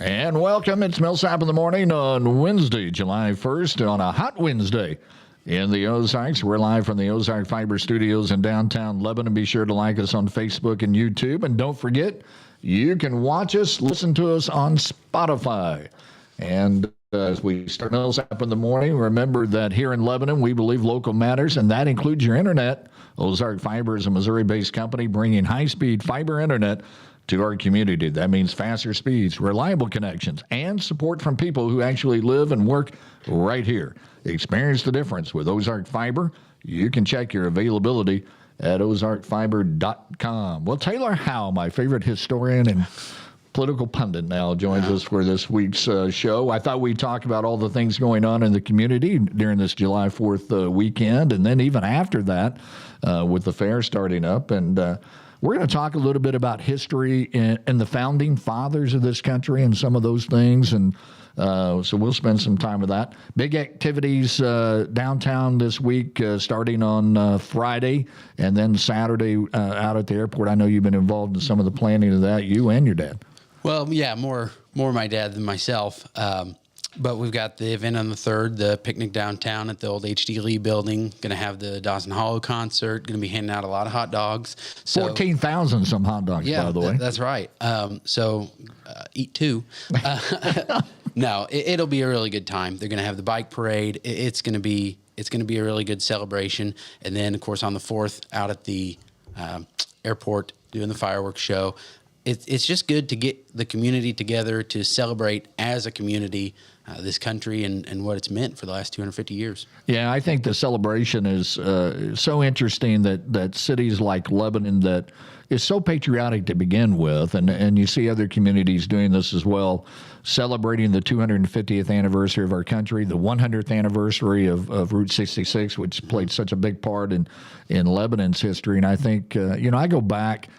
And welcome. It's Millsap in the morning on Wednesday, July 1st, on a hot Wednesday in the Ozarks. We're live from the Ozark Fiber Studios in downtown Lebanon. Be sure to like us on Facebook and YouTube. And don't forget, you can watch us, listen to us on Spotify. And as we start Millsap in the morning, remember that here in Lebanon, we believe local matters, and that includes your internet. Ozark Fiber is a Missouri-based company bringing high-speed fiber internet to our community. That means faster speeds, reliable connections, and support from people who actually live and work right here. Experience the difference with Ozark Fiber. You can check your availability at ozarkfiber.com. Well, Taylor Howe, my favorite historian and political pundit, now joins us for this week's show. I thought we'd talk about all the things going on in the community during this July 4th weekend, and then even after that with the fair starting up. And we're going to talk a little bit about history and the founding fathers of this country and some of those things. And so we'll spend some time with that. Big activities downtown this week, starting on Friday and then Saturday out at the airport. I know you've been involved in some of the planning of that, you and your dad. Well, yeah, more my dad than myself. But we've got the event on the 3rd, the picnic downtown at the old H.D. Lee building. Going to have the Dawson Hollow concert. Going to be handing out a lot of hot dogs. So, 14,000 some hot dogs, yeah, by the way. That's right. So eat two. No, it'll be a really good time. They're going to have the bike parade. It's going to be a really good celebration. And then, of course, on the 4th, out at the airport doing the fireworks show. It's just good to get the community together to celebrate as a community this country and what it's meant for the last 250 years. Yeah, I think the celebration is so interesting that cities like Lebanon that is so patriotic to begin with, and you see other communities doing this as well, celebrating the 250th anniversary of our country, the 100th anniversary of Route 66, which played such a big part in Lebanon's history. And I think, I go back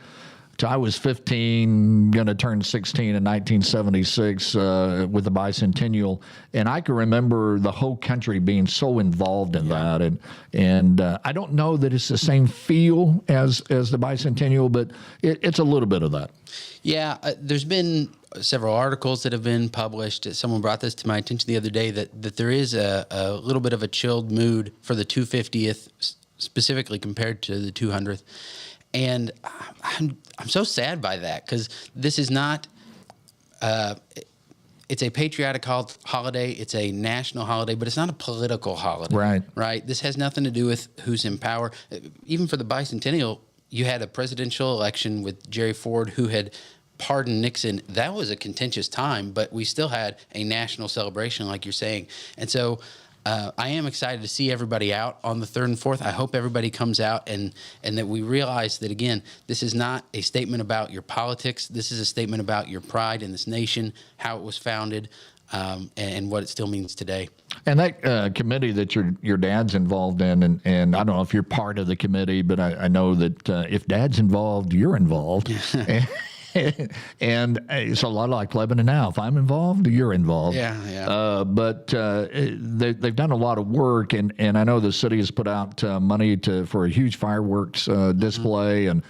to I was 15, going to turn 16 in 1976 with the bicentennial, and I can remember the whole country being so involved in that. And I don't know that it's the same feel as the bicentennial, but it's a little bit of that. Yeah, there's been several articles that have been published. Someone brought this to my attention the other day that there is a little bit of a chilled mood for the 250th, specifically compared to the 200th. And I'm so sad by that because this is not it's a patriotic holiday. It's a national holiday, but it's not a political holiday. Right. This has nothing to do with who's in power. Even for the bicentennial, you had a presidential election with Jerry Ford, who had pardoned Nixon. That was a contentious time, but we still had a national celebration, like you're saying. And so I am excited to see everybody out on the 3rd and 4th. I hope everybody comes out and that we realize that, again, this is not a statement about your politics. This is a statement about your pride in this nation, how it was founded, and what it still means today. And that committee that your dad's involved in, and I don't know if you're part of the committee, but I know that if dad's involved, you're involved. And it's a lot like Lebanon now. If I'm involved, you're involved. Yeah. But they've done a lot of work, and I know the city has put out money for a huge fireworks display and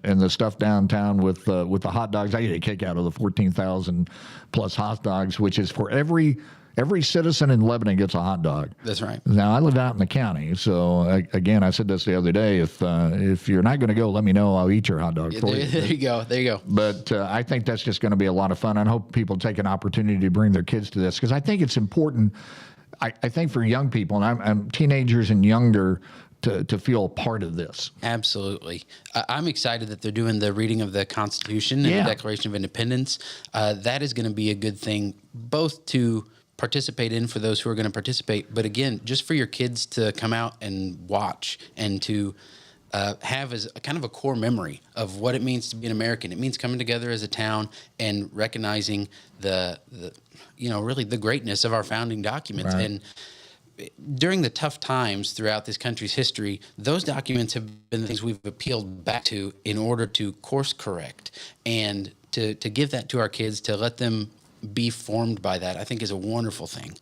the stuff downtown with the hot dogs. I get a kick out of the 14,000 plus hot dogs, which is for every citizen in Lebanon gets a hot dog. That's right. Now, I live out in the county, so again, I said this the other day. If you're not going to go, let me know. I'll eat your hot dog for you. There you go. But I think that's just going to be a lot of fun. I hope people take an opportunity to bring their kids to this because I think it's important. I think for young people, and I'm teenagers and younger, to feel a part of this. Absolutely. I'm excited that they're doing the reading of the Constitution and the Declaration of Independence. That is going to be a good thing, both to participate in for those who are going to participate, but again, just for your kids to come out and watch and to have as a kind of a core memory of what it means to be an American. It means coming together as a town and recognizing really the greatness of our founding documents. Right. And during the tough times throughout this country's history, those documents have been the things we've appealed back to in order to course correct and to give that to our kids, to let them be formed by that, I think is a wonderful thing.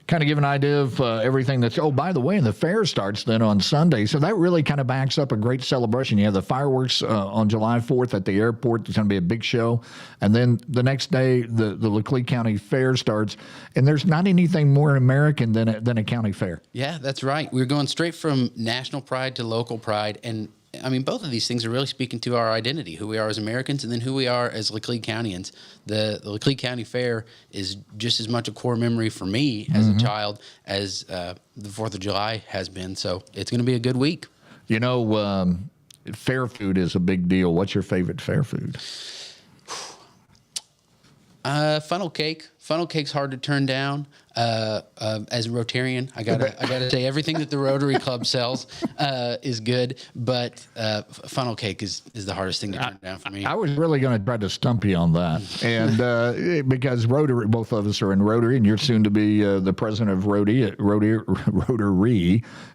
kind of give an idea of everything that's, oh, by the way, and the fair starts then on Sunday. So that really kind of backs up a great celebration. You have the fireworks on July 4th at the airport. There's going to be a big show. And then the next day, the Laclede County Fair starts. And there's not anything more American than a county fair. Yeah, that's right. We're going straight from national pride to local pride. And I mean, both of these things are really speaking to our identity, who we are as Americans and then who we are as Laclede Countyans. The Laclede County Fair is just as much a core memory for me as a child as the 4th of July has been. So it's going to be a good week. You know, fair food is a big deal. What's your favorite fair food? Funnel cake. Funnel cake's hard to turn down. As a Rotarian, I gotta say everything that the Rotary Club sells is good, but funnel cake is the hardest thing to turn down for me. I was really going to try to stump you on that, and because Rotary, both of us are in Rotary, and you're soon to be the president of Rotary,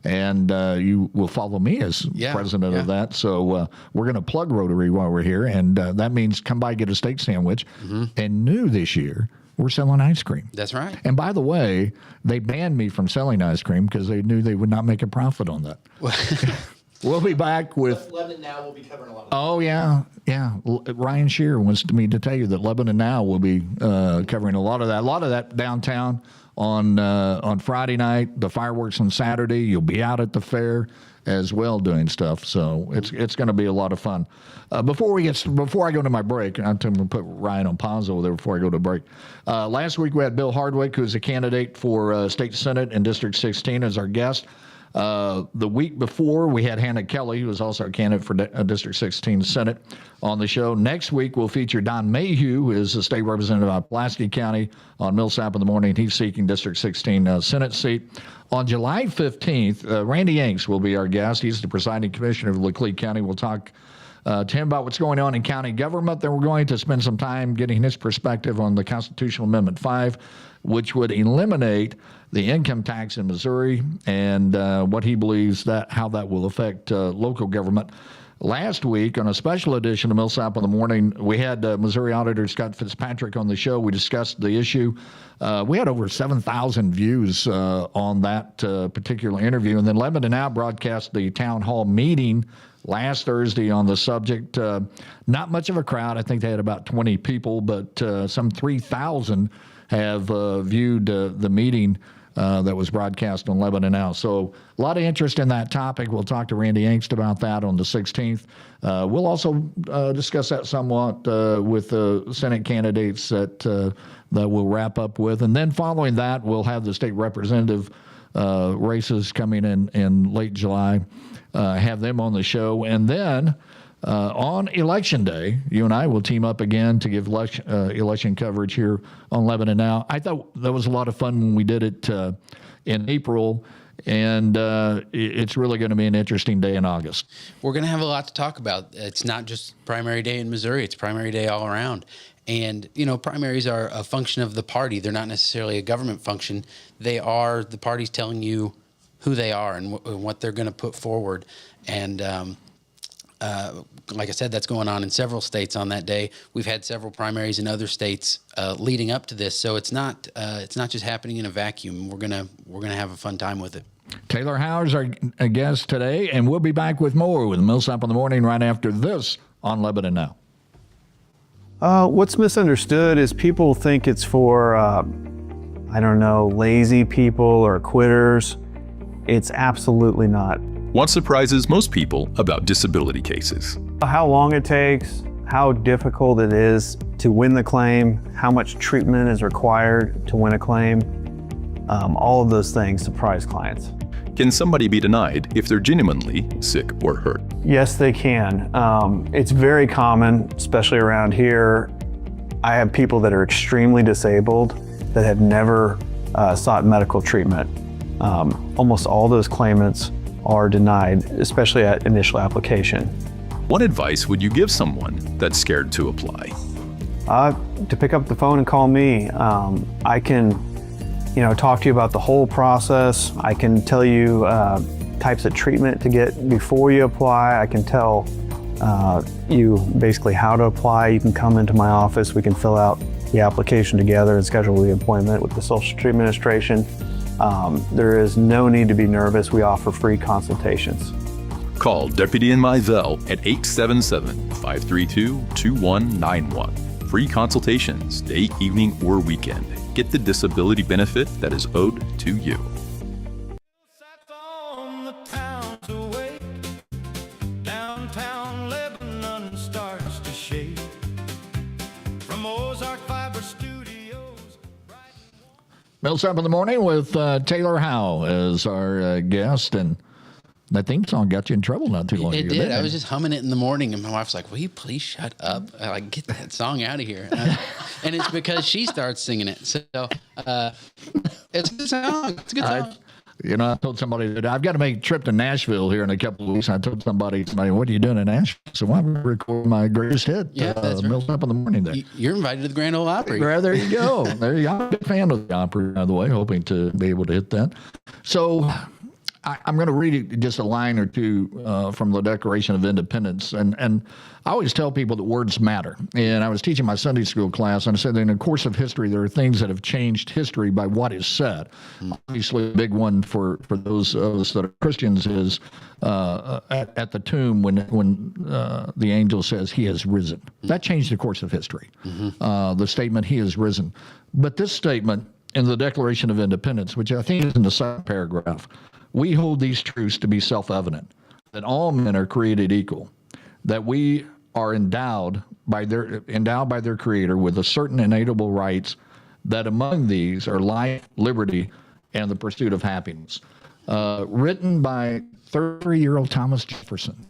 and you will follow me as president of that. So we're going to plug Rotary while we're here, and that means come by, get a steak sandwich, and new this year. We're selling ice cream. That's right. And by the way, they banned me from selling ice cream because they knew they would not make a profit on that. We'll be back with... Lebanon Now will be covering a lot of Oh, yeah. Ryan Shearer wants me to tell you that Lebanon Now will be covering a lot of that. A lot of that downtown on Friday night, the fireworks on Saturday. You'll be out at the fair as well doing stuff. So it's going to be a lot of fun. Before I go to my break, I'm going to put Ryan on pause over there before I go to break. Last week we had Bill Hardwick, who's a candidate for State Senate in District 16 as our guest. The week before we had Hannah Kelly, who was also a candidate for District 16 Senate on the show. Next week we'll feature Don Mayhew, who is the state representative of Pulaski County on Millsap in the morning. He's seeking District 16 Senate seat. On July 15th, Randy Yanks will be our guest. He's the presiding commissioner of Laclede County. We'll talk to him about what's going on in county government. Then we're going to spend some time getting his perspective on the Constitutional Amendment 5, which would eliminate the income tax in Missouri and what he believes how that will affect local government. Last week, on a special edition of Millsap in the Morning, we had Missouri Auditor Scott Fitzpatrick on the show. We discussed the issue. We had over 7,000 views on that particular interview. And then Lebanon Now broadcast the town hall meeting last Thursday on the subject. Not much of a crowd. I think they had about 20 people, but some 3,000 have viewed the meeting that was broadcast on Lebanon Now. So a lot of interest in that topic. We'll talk to Randy Angst about that on the 16th. We'll also discuss that somewhat with the Senate candidates that we'll wrap up with. And then following that, we'll have the state representative races coming in late July, have them on the show. And then on Election Day, you and I will team up again to give election coverage here on Lebanon Now. I thought that was a lot of fun when we did it in April, and it's really going to be an interesting day in August. We're going to have a lot to talk about. It's not just primary day in Missouri. It's primary day all around. And, primaries are a function of the party. They're not necessarily a government function. They are the parties telling you who they are and what they're going to put forward. And like I said, that's going on in several states on that day. We've had several primaries in other states leading up to this, so it's not just happening in a vacuum. We're gonna have a fun time with it. Taylor Howe is our guest today, and we'll be back with more with Millsap in the Morning right after this on Lebanon Now. What's misunderstood is people think it's for lazy people or quitters. It's absolutely not. What surprises most people about disability cases? How long it takes, how difficult it is to win the claim, how much treatment is required to win a claim. All of those things surprise clients. Can somebody be denied if they're genuinely sick or hurt? Yes, they can. It's very common, especially around here. I have people that are extremely disabled that have never sought medical treatment. Almost all those claimants are denied, especially at initial application. What advice would you give someone that's scared to apply? To pick up the phone and call me. I can, talk to you about the whole process. I can tell you types of treatment to get before you apply. I can tell you basically how to apply. You can come into my office. We can fill out the application together and schedule the appointment with the Social Security Administration. There is no need to be nervous. We offer free consultations. Call Deputy Mizell at 877-532-2191. Free consultations, day, evening, or weekend. Get the disability benefit that is owed to you. Millsap in the Morning with Taylor Howe as our guest, and that theme song got you in trouble not too long ago. It did. I was just humming it in the morning, and my wife's like, "Will you please shut up? Like, get that song out of here." And it's because she starts singing it. So it's a good song. It's a good song. I told somebody that I've got to make a trip to Nashville here in a couple of weeks. I told somebody, what are you doing in Nashville? So I'm recording my greatest hit. Yeah, that's right. Millsap in the Morning there. You're invited to the Grand Ole Opry. Right, there you go. There you go. I'm a big fan of the Opry, by the way, hoping to be able to hit that. So I'm going to read just a line or two from the Declaration of Independence. And I always tell people that words matter. And I was teaching my Sunday school class, and I said that in the course of history, there are things that have changed history by what is said. Obviously, a big one for those of us that are Christians is at the tomb when the angel says, "He has risen." That changed the course of history. The statement, "He has risen." But this statement in the Declaration of Independence, which I think is in the second paragraph, "We hold these truths to be self-evident, that all men are created equal, that we are endowed by their Creator with a certain inalienable rights, that among these are life, liberty, and the pursuit of happiness." Written by 33-year-old Thomas Jefferson.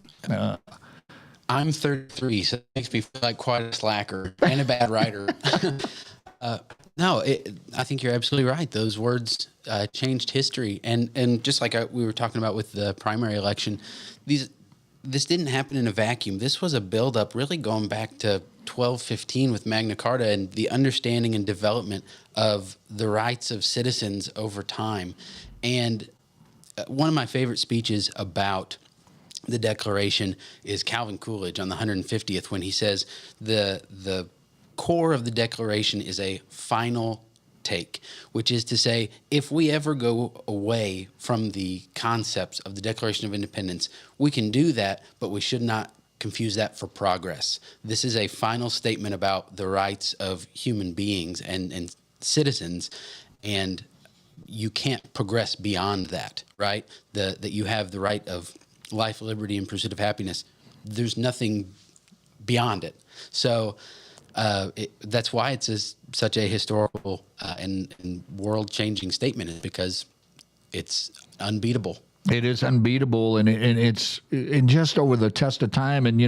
I'm 33, so it makes me feel like quite a slacker and a bad writer. I think you're absolutely right. Those words changed history, and just like we were talking about with the primary election, this didn't happen in a vacuum. This was a buildup, really going back to 1215 with Magna Carta and the understanding and development of the rights of citizens over time. And one of my favorite speeches about the Declaration is Calvin Coolidge on the 150th, when he says the core of the Declaration is a final take, which is to say, if we ever go away from the concepts of the Declaration of Independence, we can do that, but we should not confuse that for progress. This is a final statement about the rights of human beings and citizens, and you can't progress beyond that, right? That you have the right of life, liberty, and pursuit of happiness. There's nothing beyond it. So that's why it's such a historical and world-changing statement, is because it's unbeatable. It is unbeatable, and it's just over the test of time. And,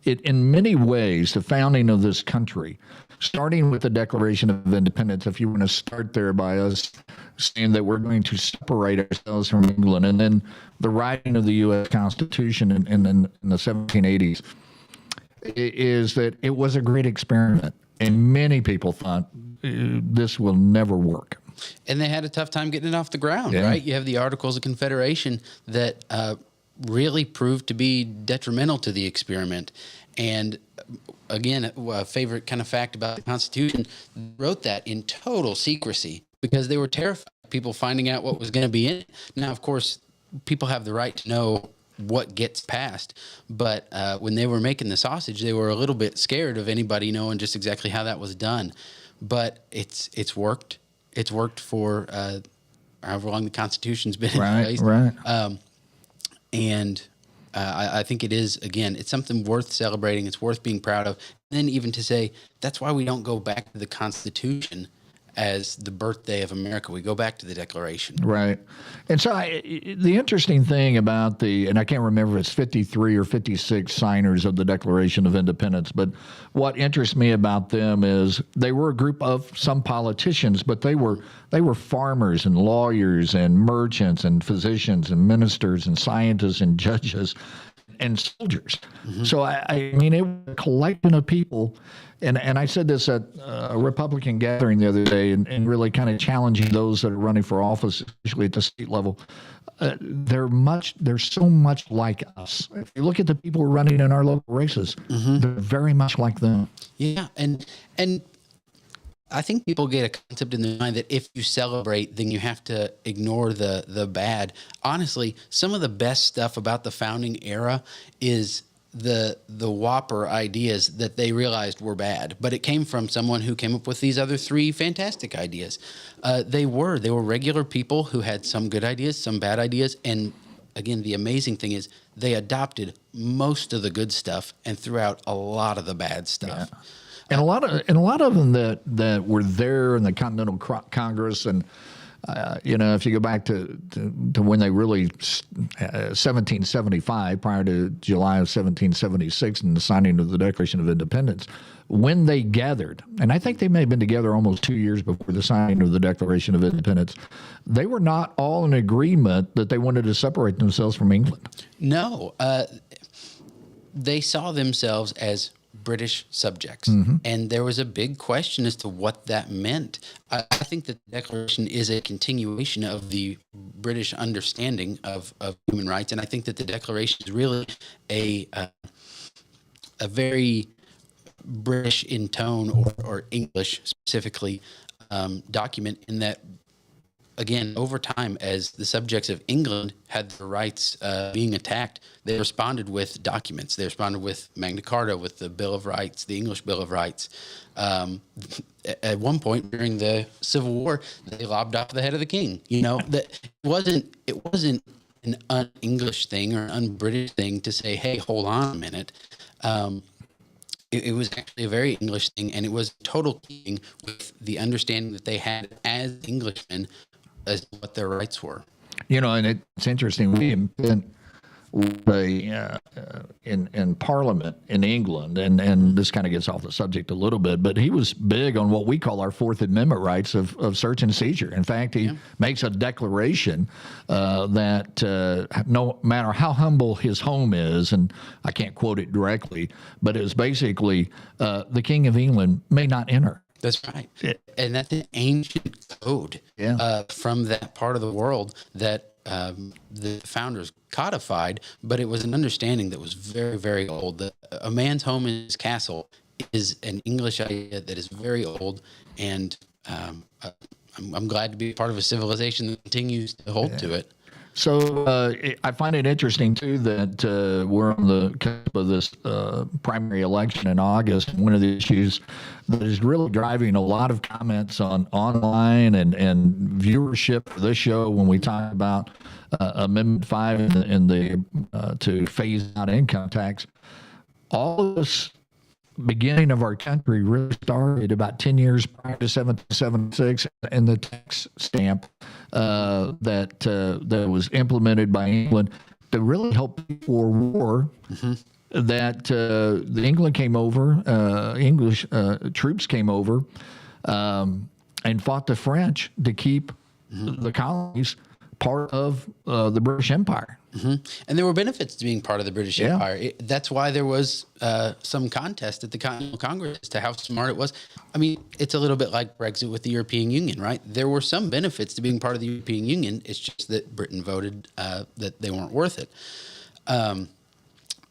in many ways, the founding of this country, starting with the Declaration of Independence, if you want to start there by us saying that we're going to separate ourselves from England, and then the writing of the U.S. Constitution in the 1780s, is that it was a great experiment, and many people thought this will never work. And they had a tough time getting it off the ground, right? You have the Articles of Confederation that really proved to be detrimental to the experiment. And again, a favorite kind of fact about the Constitution, they wrote that in total secrecy because they were terrified of people finding out what was going to be in it. Now, of course, people have the right to know what gets passed, but when they were making the sausage, they were a little bit scared of anybody knowing just exactly how that was done. But it's worked. It's worked for however long the Constitution's been in place. Right. And I think it is, again, it's something worth celebrating. It's worth being proud of. And then even to say, that's why we don't go back to the Constitution as the birthday of America. We go back to the Declaration. Right. And so the interesting thing about and I can't remember if it's 53 or 56 signers of the Declaration of Independence, but what interests me about them is they were a group of some politicians, but they were farmers and lawyers and merchants and physicians and ministers and scientists and judges and soldiers. Mm-hmm. So, I mean, it was a collection of people. And I said this at a Republican gathering the other day, and really kind of challenging those that are running for office, especially at the state level. They're so much like us. If you look at the people running in our local races, they're very much like them. Yeah, and I think people get a concept in their mind that if you celebrate, then you have to ignore the bad. Honestly, some of the best stuff about the founding era is the whopper ideas that they realized were bad, but it came from someone who came up with these other three fantastic ideas. They were regular people who had some good ideas, some bad ideas, and again, the amazing thing is they adopted most of the good stuff and threw out a lot of the bad stuff. Yeah. And a lot of them that were there in the Continental Congress, and if you go back to when they really 1775, prior to July of 1776, and the signing of the Declaration of Independence, when they gathered, and I think they may have been together almost 2 years before the signing of the Declaration of Independence, they were not all in agreement that they wanted to separate themselves from England. No, they saw themselves as British subjects. And there was a big question as to what that meant. I think that the Declaration is a continuation of the British understanding of human rights. And I think that the Declaration is really a very British in tone, or English specifically, document, in that, again, over time, as the subjects of England had their rights being attacked, they responded with documents. They responded with Magna Carta, with the Bill of Rights, the English Bill of Rights. At one point during the Civil War, they lobbed off the head of the king. That it wasn't an un-English thing or an un-British thing to say, hey, hold on a minute. It was actually a very English thing, and it was total keeping with the understanding that they had as Englishmen as what their rights were. And it's interesting. William Penn in Parliament in England, and this kind of gets off the subject a little bit, but he was big on what we call our Fourth Amendment rights of search and seizure. In fact, he makes a declaration that no matter how humble his home is, and I can't quote it directly, but it was basically the King of England may not enter. That's right. And that's an ancient code from that part of the world that the founders codified, but it was an understanding that was very, very old. That a man's home in his castle is an English idea that is very old, and I'm glad to be part of a civilization that continues to hold to it. So I find it interesting, too, that we're on the cusp of this primary election in August. One of the issues that is really driving a lot of comments online and viewership for this show when we talk about Amendment 5 and the to phase out income tax. All of this beginning of our country really started about 10 years prior to 1776, and the tax stamp that was implemented by England to really help before war. That the England came over, English troops came over and fought the French to keep the colonies part of the British Empire. And there were benefits to being part of the British Empire. That's why there was some contest at the Continental Congress as to how smart it was. I mean, it's a little bit like Brexit with the European Union, right? There were some benefits to being part of the European Union. It's just that Britain voted that they weren't worth it.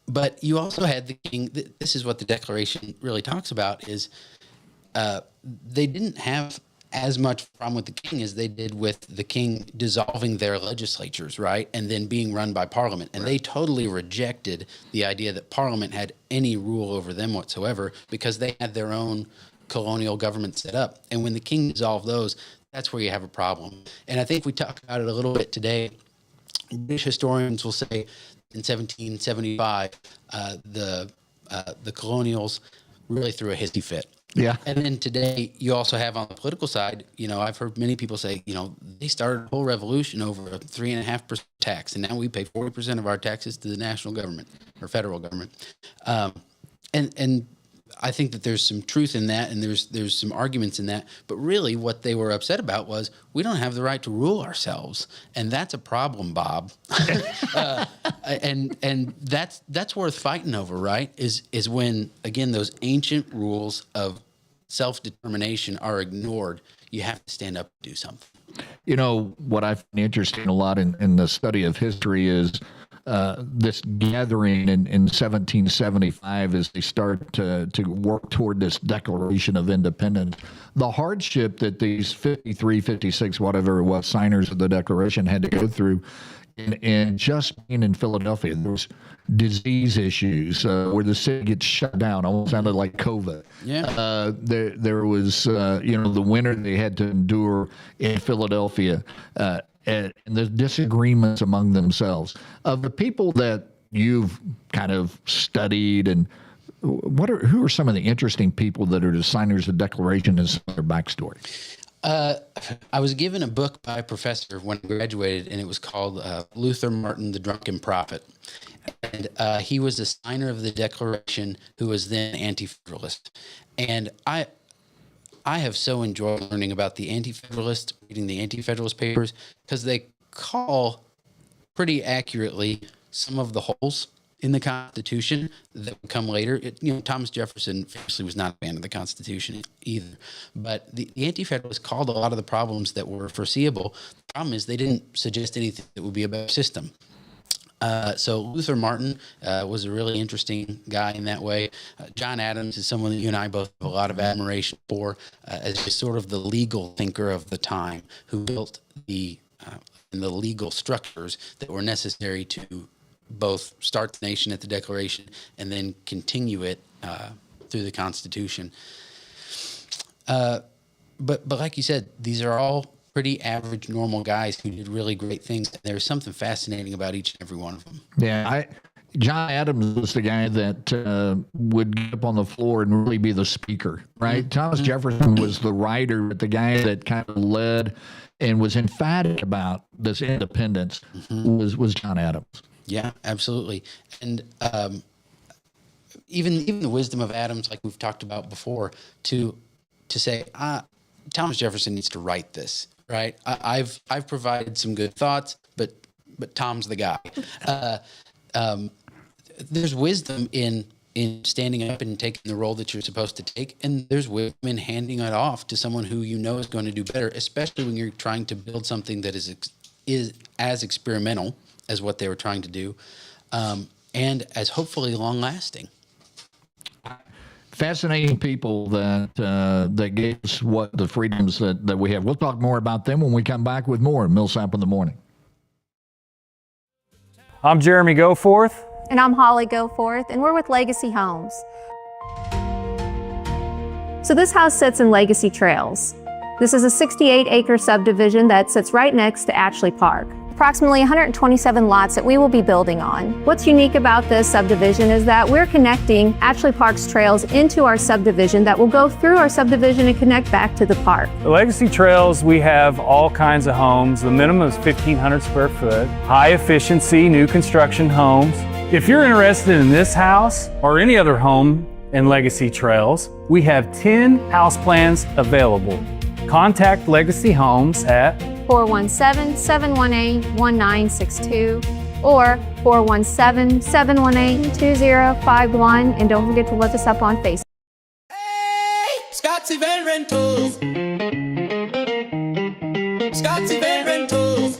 But you also had the king. This is what the Declaration really talks about, is they didn't have as much problem with the king as they did with the king dissolving their legislatures, right? And then being run by Parliament. And they totally rejected the idea that Parliament had any rule over them whatsoever, because they had their own colonial government set up. And when the king dissolved those, that's where you have a problem. And I think we talked about it a little bit today. British historians will say in 1775, the colonials really threw a hissy fit. Yeah. And then today, you also have on the political side, I've heard many people say, they started a whole revolution over a 3.5% tax, and now we pay 40% of our taxes to the national government or federal government. And I think that there's some truth in that, and there's some arguments in that. But really, what they were upset about was we don't have the right to rule ourselves, and that's a problem, Bob. And that's worth fighting over, right? Is when, again, those ancient rules of self-determination are ignored. You have to stand up and do something. What I find interesting a lot in the study of history is this gathering in 1775 as they start to work toward this Declaration of Independence. The hardship that these 53, 56, whatever it was, signers of the Declaration had to go through, and just being in Philadelphia, there was disease issues where the city gets shut down. Almost sounded like COVID. Yeah. There was, the winter they had to endure in Philadelphia. And the disagreements among themselves. Of the people that you've kind of studied, and who are some of the interesting people that are the signers of the Declaration and some of their backstory? I was given a book by a professor when I graduated, and it was called Luther Martin, the Drunken Prophet. And he was a signer of the Declaration who was then anti-federalist. And I have so enjoyed learning about the Anti-Federalists, reading the Anti-Federalist papers, because they call pretty accurately some of the holes in the Constitution that would come later. Thomas Jefferson famously was not a fan of the Constitution either. But the Anti-Federalists called a lot of the problems that were foreseeable. The problem is they didn't suggest anything that would be a better system. So Luther Martin was a really interesting guy in that way. John Adams is someone that you and I both have a lot of admiration for as just sort of the legal thinker of the time, who built the legal structures that were necessary to both start the nation at the Declaration and then continue it through the Constitution. But like you said, these are all pretty average, normal guys who did really great things. There's something fascinating about each and every one of them. Yeah, John Adams was the guy that would get up on the floor and really be the speaker, right? Mm-hmm. Thomas Jefferson was the writer, but the guy that kind of led and was emphatic about this independence was John Adams. Yeah, absolutely. And even the wisdom of Adams, like we've talked about before, to say, Thomas Jefferson needs to write this, right? I've provided some good thoughts, but Tom's the guy. There's wisdom in standing up and taking the role that you're supposed to take, and there's wisdom in handing it off to someone who you know is going to do better, especially when you're trying to build something that is as experimental as what they were trying to do, and as hopefully long-lasting. Fascinating people that gave us what the freedoms that we have. We'll talk more about them when we come back with more Millsap in the Morning. I'm Jeremy Goforth. And I'm Holly Goforth, and we're with Legacy Homes. So this house sits in Legacy Trails. This is a 68-acre subdivision that sits right next to Ashley Park. Approximately 127 lots that we will be building on. What's unique about this subdivision is that we're connecting Ashley Park's trails into our subdivision that will go through our subdivision and connect back to the park. The Legacy Trails, we have all kinds of homes. The minimum is 1,500 square foot, high efficiency, new construction homes. If you're interested in this house or any other home in Legacy Trails, we have 10 house plans available. Contact Legacy Homes at 417-718-1962 or 417-718-2051. And don't forget to look us up on Facebook. Hey, Scott's Event Rentals. Scott's Event Rentals.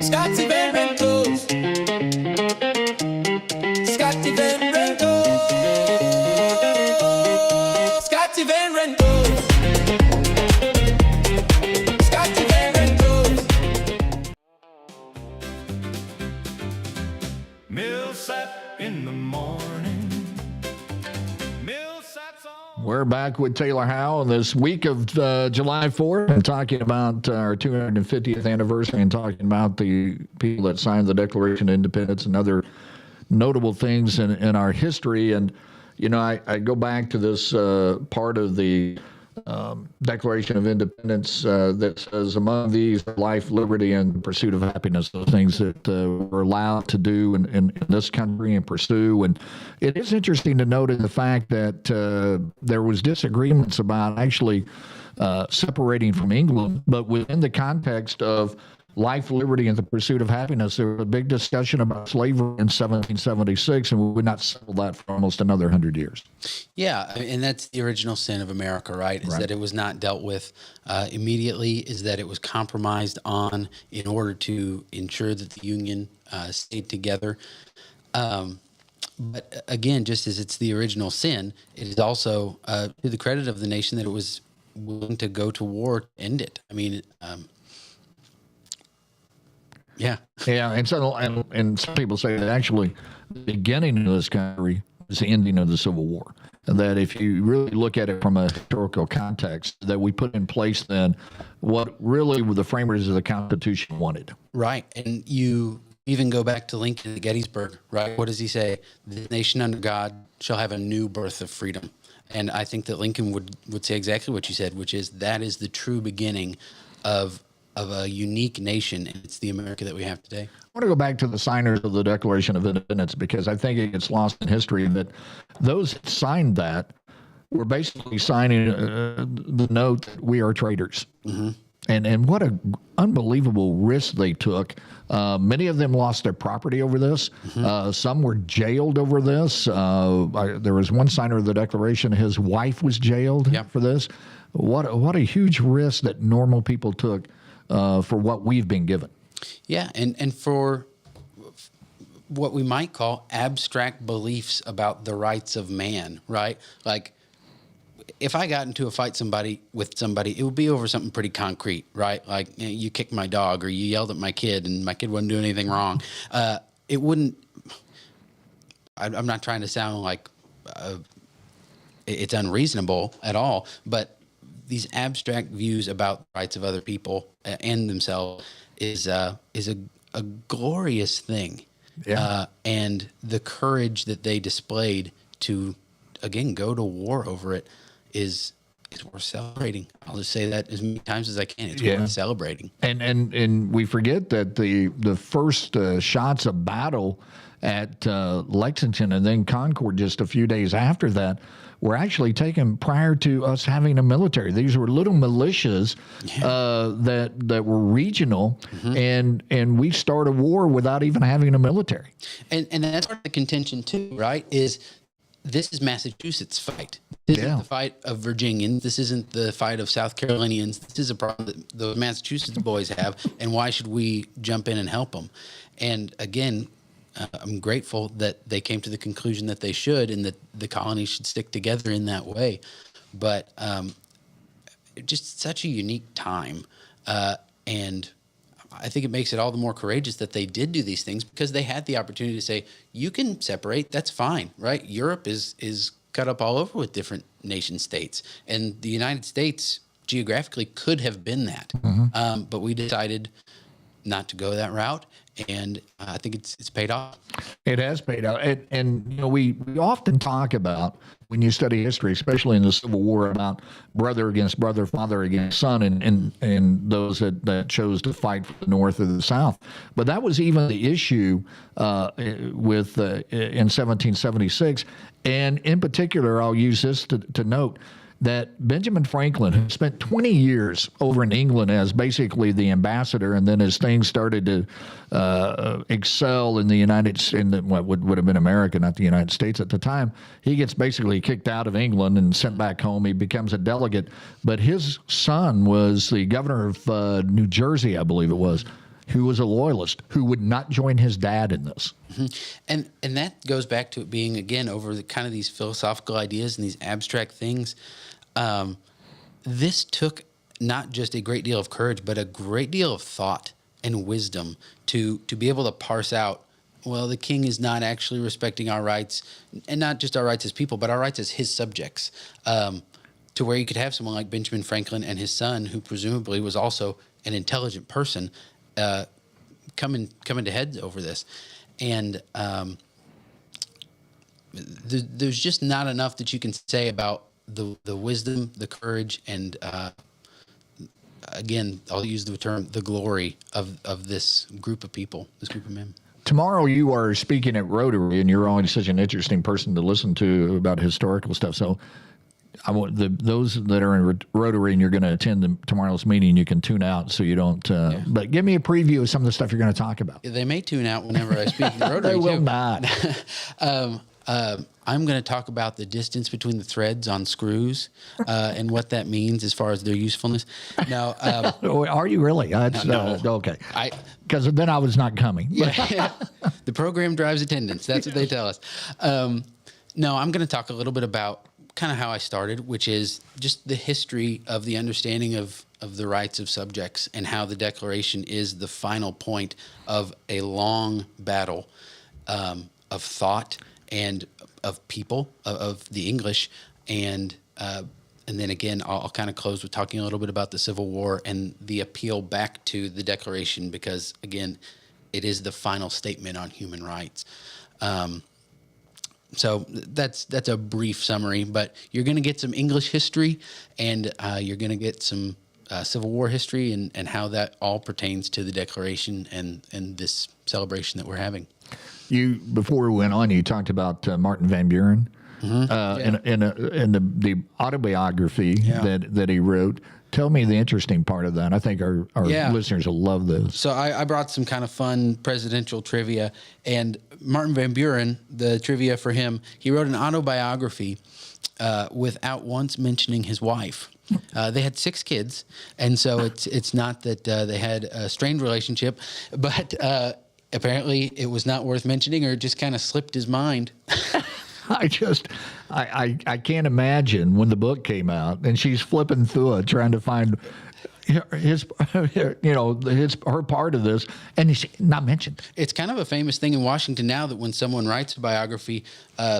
Scott's Event Rentals. Scott's Event Rentals. Scott's Event Rentals. Scott's Event Rentals. Millsap in the morning. Millsap's on. We're back with Taylor Howe this week of July 4th and talking about our 250th anniversary and talking about the people that signed the Declaration of Independence and other notable things in our history. And, I go back to this part of the Declaration of Independence that says, among these, life, liberty, and the pursuit of happiness, those things that we're allowed to do in this country and pursue. And it is interesting to note in the fact that there was disagreements about actually separating from England, but within the context of life, liberty, and the pursuit of happiness. There was a big discussion about slavery in 1776, and we would not settle that for almost another 100 years. Yeah, and that's the original sin of America, right? Is that it was not dealt with immediately, is that it was compromised on in order to ensure that the Union stayed together. But again, just as it's the original sin, it is also to the credit of the nation that it was willing to go to war to end it. I mean, yeah. Yeah, and so and some people say that actually the beginning of this country is the ending of the Civil War. And that if you really look at it from a historical context, that we put in place then what really the framers of the Constitution wanted. Right, and you even go back to Lincoln at Gettysburg, right? What does he say? The nation under God shall have a new birth of freedom. And I think that Lincoln would say exactly what you said, which is that is the true beginning of a unique nation, and it's the America that we have today. I want to go back to the signers of the Declaration of Independence, because I think it gets lost in history that those that signed that were basically signing the note that we are traitors. Mm-hmm. And what an unbelievable risk they took. Many of them lost their property over this. Mm-hmm. Some were jailed over this. There was one signer of the Declaration, his wife was jailed for this. What a huge risk that normal people took for what we've been given. Yeah, and for what we might call abstract beliefs about the rights of man, right? Like, if I got into a fight with somebody, it would be over something pretty concrete, right? Like, you kicked my dog or you yelled at my kid and my kid wasn't doing anything wrong. It wouldn't, I'm not trying to sound like it's unreasonable at all, but these abstract views about the rights of other people and themselves is a glorious thing. Yeah. And the courage that they displayed to, again, go to war over it is worth celebrating. I'll just say that as many times as I can. It's worth celebrating. And we forget that the first shots of battle at Lexington and then Concord just a few days after that were actually taken prior to us having a military. These were little militias that were regional, mm-hmm. and we start a war without even having a military. And that's part of the contention too, right? This is Massachusetts' fight. This isn't the fight of Virginians. This isn't the fight of South Carolinians. This is a problem that the Massachusetts boys have, and why should we jump in and help them? And again, I'm grateful that they came to the conclusion that they should, and that the colonies should stick together in that way. But just such a unique time, and I think it makes it all the more courageous that they did do these things, because they had the opportunity to say, you can separate, that's fine, right? Europe is cut up all over with different nation states, and the United States geographically could have been that. Mm-hmm. But we decided not to go that route, and I think it's paid off. It has paid out. And you know, we often talk about, when you study history, especially in the Civil War, about brother against brother, father against son, and those that chose to fight for the North or the South. But that was even the issue with in 1776. And in particular, I'll use this to note that Benjamin Franklin, who spent 20 years over in England as basically the ambassador, and then as things started to excel in the what would have been America, not the United States at the time, he gets basically kicked out of England and sent back home. He becomes a delegate. But his son was the governor of New Jersey, I believe it was, who was a loyalist, who would not join his dad in this. Mm-hmm. And that goes back to it being, again, over the kind of these philosophical ideas and these abstract things. This took not just a great deal of courage, but a great deal of thought and wisdom to be able to parse out, well, the king is not actually respecting our rights, and not just our rights as people, but our rights as his subjects, to where you could have someone like Benjamin Franklin and his son, who presumably was also an intelligent person, coming to heads over this. And there's just not enough that you can say about the wisdom, the courage, and again, I'll use the term, the glory of this group of people, this group of men. Tomorrow you are speaking at Rotary, and you're always such an interesting person to listen to about historical stuff. So those that are in Rotary and you're going to attend tomorrow's meeting, you can tune out so you don't. But give me a preview of some of the stuff you're going to talk about. They may tune out whenever I speak in Rotary. They will too. not. I'm going to talk about the distance between the threads on screws and what that means as far as their usefulness. Now, are you really? No. Okay. Because then I was not coming. Yeah, the program drives attendance. That's what they tell us. No, I'm going to talk a little bit about kind of how I started, which is just the history of the understanding of the rights of subjects and how the Declaration is the final point of a long battle of thought and of people, of the English. And then again, I'll kind of close with talking a little bit about the Civil War and the appeal back to the Declaration, because again, it is the final statement on human rights. So that's a brief summary, but you're going to get some English history, and you're going to get some Civil War history and how that all pertains to the Declaration and this celebration that we're having. Before we went on, you talked about Martin Van Buren in the autobiography that he wrote. Tell me the interesting part of that. I think our listeners will love this. So I brought some kind of fun presidential trivia. And Martin Van Buren, the trivia for him, he wrote an autobiography without once mentioning his wife. They had 6 kids, and so it's not that they had a strained relationship, but apparently it was not worth mentioning, or it just kind of slipped his mind. I can't imagine when the book came out and she's flipping through it trying to find her part of this, and it's not mentioned. It's kind of a famous thing in Washington now that when someone writes a biography,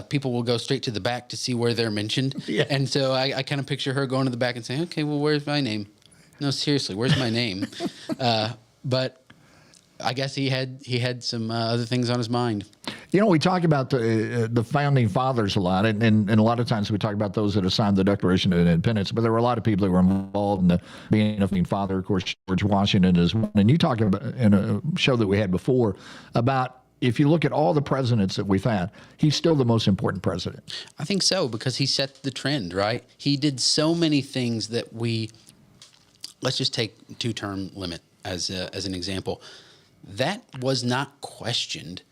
people will go straight to the back to see where they're mentioned. Yeah. And so I kind of picture her going to the back and saying, okay, well, where's my name? No, seriously, where's my name? But I guess he had some other things on his mind. We talk about the founding fathers a lot, and a lot of times we talk about those that signed the Declaration of Independence, but there were a lot of people that were involved in being a founding father. Of course, George Washington is one. And you talk about, in a show that we had before, about if you look at all the presidents that we've had, he's still the most important president. I think so, because he set the trend, right? He did so many things that let's just take 2-term limit as an example. That was not questioned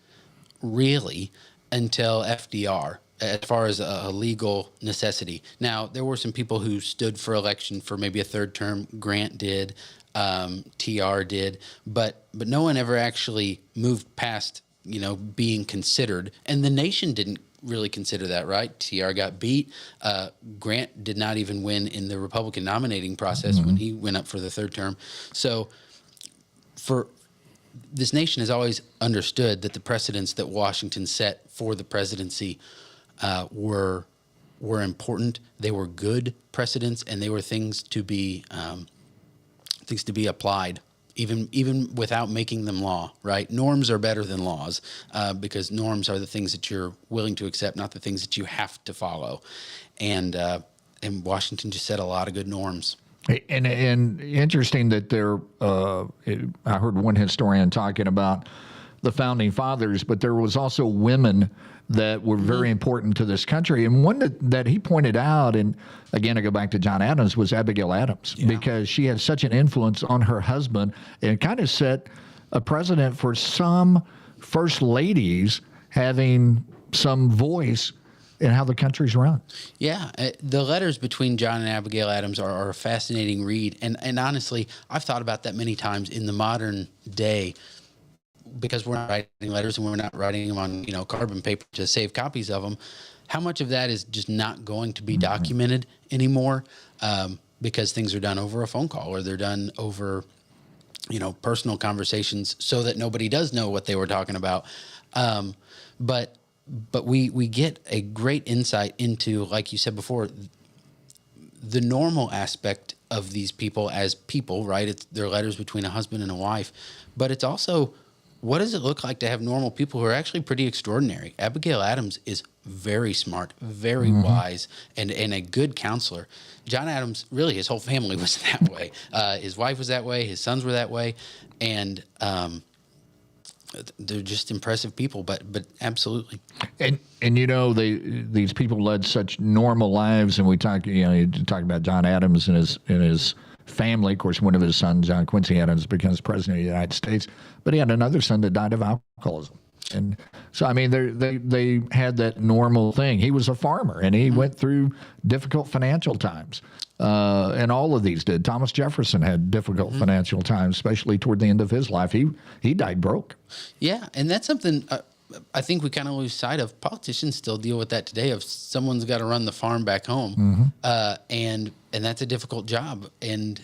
really until FDR, as far as a legal necessity. Now, there were some people who stood for election for maybe a 3rd term. Grant did, TR did, but no one ever actually moved past, being considered. And the nation didn't really consider that, right? TR got beat. Grant did not even win in the Republican nominating process when he went up for the 3rd term. So this nation has always understood that the precedents that Washington set for the presidency were important. They were good precedents, and they were things to be applied, even without making them law. Right? Norms are better than laws because norms are the things that you're willing to accept, not the things that you have to follow. And Washington just set a lot of good norms. And interesting that I heard one historian talking about the founding fathers, but there was also women that were very important to this country. And one that he pointed out, and again, I go back to John Adams, was Abigail Adams, because she had such an influence on her husband and kind of set a precedent for some first ladies having some voice in how the country's run. Yeah, the letters between John and Abigail Adams are a fascinating read. And honestly, I've thought about that many times in the modern day, because we're not writing letters and we're not writing them on carbon paper to save copies of them. How much of that is just not going to be documented anymore because things are done over a phone call, or they're done over personal conversations so that nobody does know what they were talking about. But we get a great insight into, like you said before, the normal aspect of these people as people, right? They're letters between a husband and a wife, but it's also, what does it look like to have normal people who are actually pretty extraordinary? Abigail Adams is very smart, very wise, and a good counselor. John Adams, really, his whole family was that way. His wife was that way. His sons were that way. And they're just impressive people, but absolutely. And these people led such normal lives, and we talk you talk about John Adams and his family. Of course, one of his sons, John Quincy Adams, becomes president of the United States, but he had another son that died of alcoholism. And so, I mean, they had that normal thing. He was a farmer, and he went through difficult financial times. And all of these did. Thomas Jefferson had difficult financial times, especially toward the end of his life. He died broke. Yeah, and that's something I think we kind of lose sight of. Politicians still deal with that today. If someone's got to run the farm back home, and that's a difficult job. And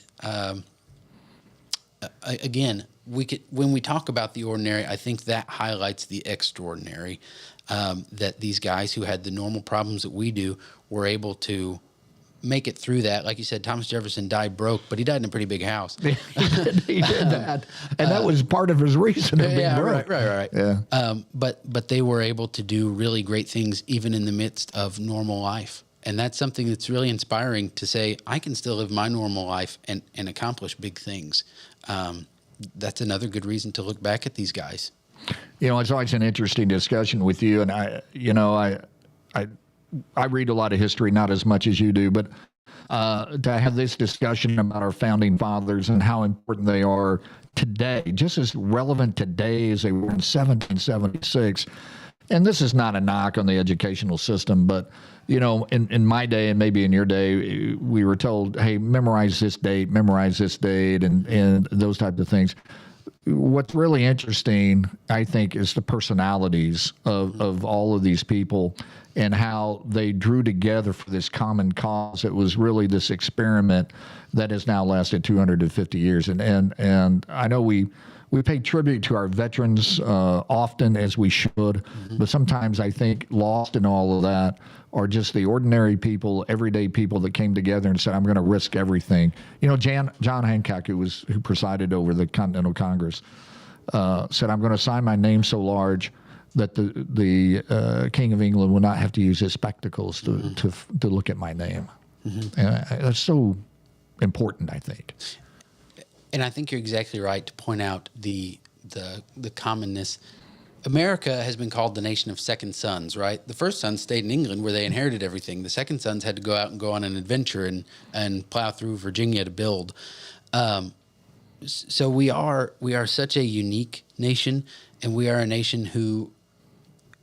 again, when we talk about the ordinary, I think that highlights the extraordinary. That these guys who had the normal problems that we do were able to make it through that. Like you said, Thomas Jefferson died broke, but he died in a pretty big house. He did that, and that was part of his reason of being broke. Right. Yeah. But they were able to do really great things even in the midst of normal life. And that's something that's really inspiring to say, I can still live my normal life and accomplish big things. That's another good reason to look back at these guys. It's always an interesting discussion with you, and I read a lot of history, not as much as you do, but to have this discussion about our founding fathers and how important they are today, just as relevant today as they were in 1776. And this is not a knock on the educational system, but in my day, and maybe in your day, we were told, hey, memorize this date, and those types of things. What's really interesting, I think, is the personalities of all of these people and how they drew together for this common cause. It was really this experiment that has now lasted 250 years. And I know we pay tribute to our veterans often, as we should, but sometimes I think lost in all of that are just the ordinary people, everyday people that came together and said, I'm going to risk everything. John Hancock, who presided over the Continental Congress, said, I'm going to sign my name so large that the King of England will not have to use his spectacles to look at my name. And that's so important, I think. And I think you're exactly right to point out the commonness. America has been called the nation of second sons, right? The first sons stayed in England where they inherited everything. The second sons had to go out and go on an adventure and plow through Virginia to build. So we are such a unique nation, and we are a nation who,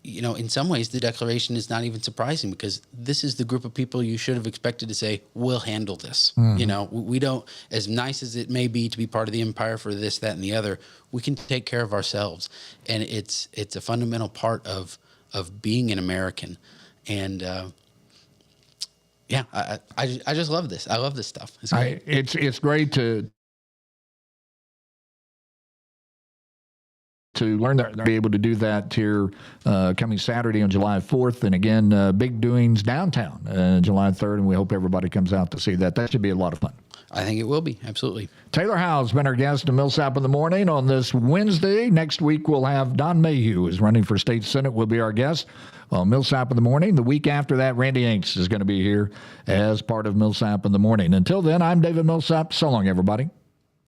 in some ways the Declaration is not even surprising, because this is the group of people you should have expected to say, we'll handle this. We don't, as nice as it may be to be part of the empire for this, that, and the other, we can take care of ourselves. And it's a fundamental part of being an American. And I just love this. I love this stuff. It's great. It's great to learn that they're able to do that here coming Saturday on July 4th. And again, big doings downtown July 3rd, and we hope everybody comes out to see that. That should be a lot of fun. I think it will be, absolutely. Taylor Howe's been our guest in Millsap in the Morning on this Wednesday. Next week, we'll have Don Mayhew, who's running for state senate, will be our guest on Millsap in the Morning. The week after that, Randy Yanks is going to be here as part of Millsap in the Morning. Until then, I'm David Millsap. So long, everybody.